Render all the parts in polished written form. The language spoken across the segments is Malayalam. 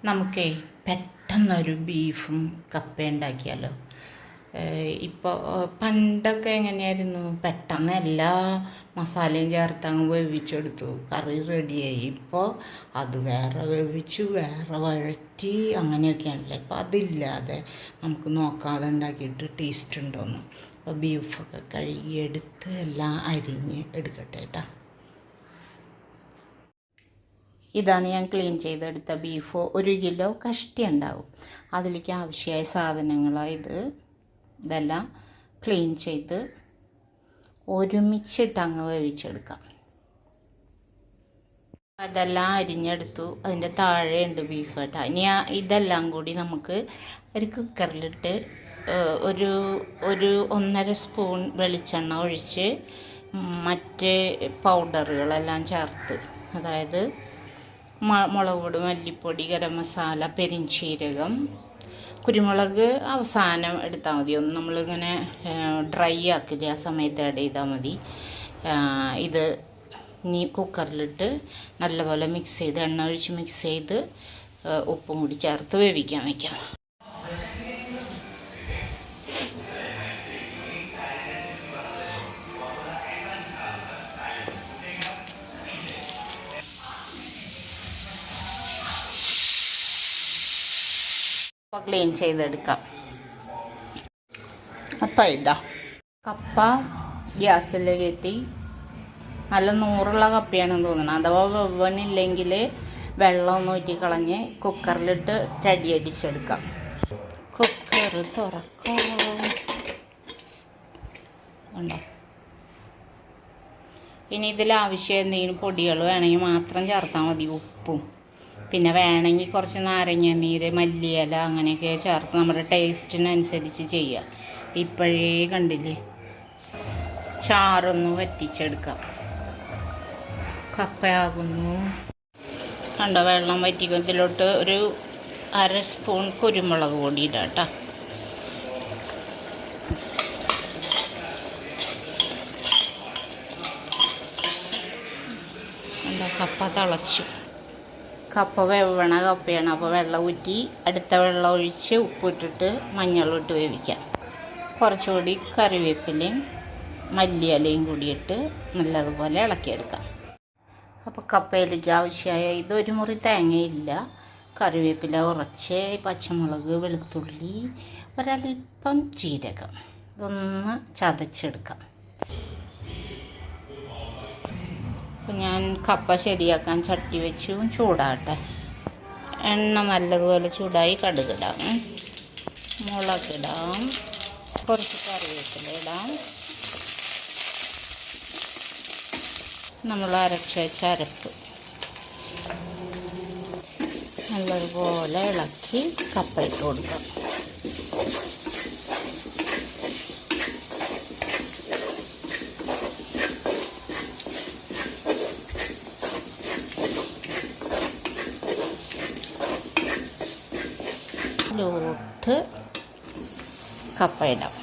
നമുക്കേ പെട്ടെന്നൊരു ബീഫും കപ്പയും ഉണ്ടാക്കിയാലോ. ഇപ്പോൾ പണ്ടൊക്കെ എങ്ങനെയായിരുന്നു, പെട്ടെന്ന് എല്ലാ മസാലയും ചേർത്ത് അങ്ങ് വേവിച്ചെടുത്തു, കറി റെഡിയായി. ഇപ്പോൾ അത് വേറെ വേവിച്ചു, വേറെ വഴറ്റി, അങ്ങനെയൊക്കെയാണല്ലേ. ഇപ്പോൾ അതില്ലാതെ നമുക്ക് നോക്കാതെ ഉണ്ടാക്കിയിട്ട് ടേസ്റ്റ് ഉണ്ടോയെന്ന്. അപ്പോൾ ബീഫൊക്കെ കഴുകിയെടുത്ത് എല്ലാം അരിഞ്ഞ് എടുക്കട്ടെ കേട്ടോ. ഇതാണ് ഞാൻ ക്ലീൻ ചെയ്തെടുത്ത ബീഫ്. 1 കിലോ കഷ്ടി ഉണ്ടാവും. അതിലേക്ക് ആവശ്യമായ സാധനങ്ങളാണ് ഇതെല്ലാം ക്ലീൻ ചെയ്ത് ഒരുമിച്ചിട്ട് അങ്ങ് വേവിച്ചെടുക്കാം. അതെല്ലാം അരിഞ്ഞെടുത്തു. അതിൻ്റെ താഴെയുണ്ട് ബീഫ് കേട്ടോ. ഇനി ഇതെല്ലാം കൂടി നമുക്ക് ഒരു കുക്കറിലിട്ട് ഒരു 1.5 സ്പൂൺ വെളിച്ചെണ്ണ ഒഴിച്ച് മറ്റ് പൗഡറുകളെല്ലാം ചേർത്ത്, അതായത് മുളക് പൊടി, മല്ലിപ്പൊടി, ഗരം മസാല, പെരിഞ്ചീരകം, കുരുമുളക് അവസാനം എടുത്താൽ മതി. ഒന്ന് നമ്മളിങ്ങനെ ഡ്രൈ ആക്കില്ല, ആ സമയത്ത് ആഡ് ചെയ്താൽ മതി. ഇത് ഇനി കുക്കറിലിട്ട് നല്ലപോലെ മിക്സ് ചെയ്ത്, എണ്ണ ഒഴിച്ച് മിക്സ് ചെയ്ത് ഉപ്പും കൂടി ചേർത്ത് വേവിക്കാൻ വയ്ക്കാം. ക്ലീൻ ചെയ്തെടുക്കാം. അപ്പം ഇതാ കപ്പ ഗ്യാസിൽ കയറ്റി, നല്ല നൂറുള്ള കപ്പയാണെന്ന് തോന്നണം. അഥവാ വെവ്വണില്ലെങ്കിൽ വെള്ളം ഊറ്റിക്കളഞ്ഞ് കുക്കറിലിട്ട് അടിച്ചെടുക്കാം. കുക്കർ തുറക്കാം. ഉണ്ടോ? ഇനി ഇതിലാവശ്യം എന്തെങ്കിലും പൊടികൾ വേണമെങ്കിൽ മാത്രം ചേർത്താൽ മതി. ഉപ്പും പിന്നെ വേണമെങ്കിൽ കുറച്ച് നാരങ്ങ നീര്, മല്ലിയില അങ്ങനെയൊക്കെ ചേർത്ത് നമ്മുടെ ടേസ്റ്റിനനുസരിച്ച് ചെയ്യുക. ഇപ്പോഴേ കണ്ടില്ലേ, ചാറൊന്ന് വറ്റിച്ചെടുക്കാം. കപ്പയാകുന്നു. കണ്ടോ, വെള്ളം വറ്റിക്കും. ഇതിലോട്ട് ഒരു 1/2 സ്പൂൺ കുരുമുളക് പൊടി ഇടാം കേട്ടോ. കണ്ടോ, കപ്പ തിളച്ചു. കപ്പ വേവണ കപ്പയാണ്. അപ്പോൾ വെള്ളം ഊറ്റി അടുത്ത വെള്ളം ഒഴിച്ച് ഉപ്പിട്ടിട്ട് മഞ്ഞളിട്ട് വേവിക്കാം. കുറച്ചുകൂടി കറിവേപ്പിലയും മല്ലിയിലയും കൂടിയിട്ട് നല്ലതുപോലെ ഇളക്കിയെടുക്കാം. അപ്പോൾ കപ്പയിലേക്ക് ആവശ്യമായ 1 മുറി തേങ്ങയില്ല, കറിവേപ്പില കുറച്ച്, പച്ചമുളക്, വെളുത്തുള്ളി, ഒരൽപ്പം ജീരകം, ഇതൊന്ന് ചതച്ചെടുക്കാം. അപ്പോൾ ഞാൻ കപ്പ ശരിയാക്കാൻ ചട്ടി വെച്ചു, ചൂടാകട്ടെ. എണ്ണ നല്ലതുപോലെ ചൂടായി. കടുകിടാം, മുളകിടാം, കുറച്ച് കറിവേപ്പില ഇടാം, നമ്മൾ അരച്ച് വെച്ച അരപ്പ് നല്ലതുപോലെ ഇളക്കി കപ്പ ഇട്ട് കൊടുക്കാം. ലോട്ട് കപ്പ ഇടാം.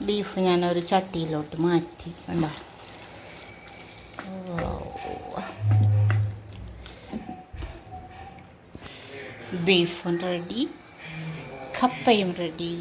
ബീഫ് ഞാനൊരു ചട്ടിയിലോട്ട് മാറ്റി. കണ്ടോ, ബീഫും റെഡി, കപ്പയും റെഡി.